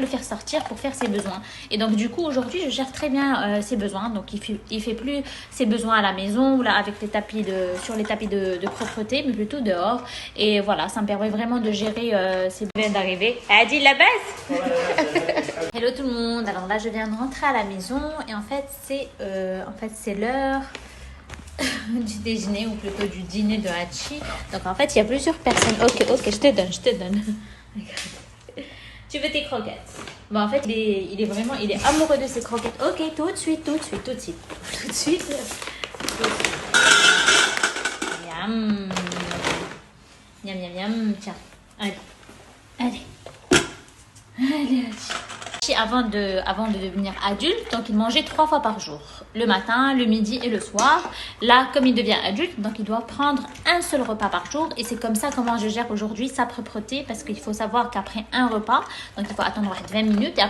faire sortir pour faire ses besoins. Et donc du coup aujourd'hui je gère très bien ses besoins. Donc il fait plus ses besoins à la maison ou là avec les tapis sur les tapis de propreté, mais plutôt dehors. Et voilà, ça me permet vraiment de gérer ses besoins d'arriver. Adi la base. Hello tout le monde. Alors là je viens de rentrer à la maison et en fait c'est l'heure du déjeuner ou plutôt du dîner de Hachi. Donc en fait il y a plusieurs personnes. Ok, je te donne. Tu veux tes croquettes? Bon, en fait, il est amoureux de ses croquettes. Ok, tout de suite. Miam. Miam. Tiens, allez. Avant de devenir adulte, donc il mangeait 3 fois par jour. Le matin, le midi et le soir. Là, comme il devient adulte, donc il doit prendre un seul repas par jour. Et c'est comme ça comment je gère aujourd'hui sa propreté. Parce qu'il faut savoir qu'après un repas, donc il faut attendre 20 minutes.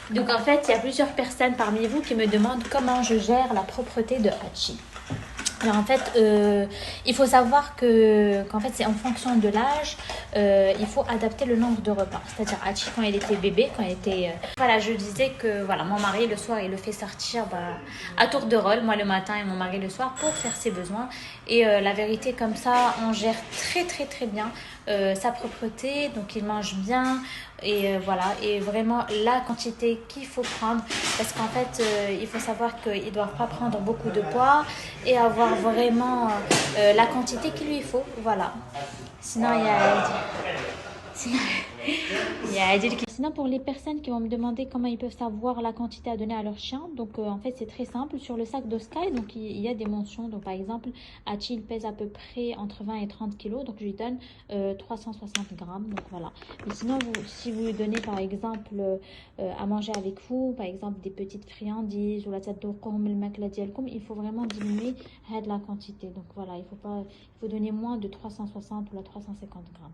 Donc en fait, il y a plusieurs personnes parmi vous qui me demandent comment je gère la propreté de Hachi. Alors en fait, il faut savoir qu'en fait c'est en fonction de l'âge, il faut adapter le nombre de repas. C'est-à-dire Hachi quand il était bébé, voilà, je disais que voilà, mon mari le soir il le fait sortir à tour de rôle, moi le matin et mon mari le soir pour faire ses besoins. Et la vérité comme ça, on gère très bien sa propreté, donc il mange bien. Et voilà, et vraiment la quantité qu'il faut prendre, parce qu'en fait il faut savoir qu'ils ne doivent pas prendre beaucoup de poids et avoir vraiment la quantité qu'il lui faut, voilà. Sinon Sinon, pour les personnes qui vont me demander comment ils peuvent savoir la quantité à donner à leur chien, donc en fait c'est très simple. Sur le sac d'Oskai, donc il y a des mentions. Donc par exemple, Hachi il pèse à peu près entre 20 et 30 kilos, donc je lui donne 360 grammes. Donc voilà. Mais sinon, si vous lui donnez par exemple à manger avec vous, par exemple des petites friandises ou la tête il faut vraiment diminuer la quantité. Donc voilà, il faut donner moins de 360 ou la 350 grammes.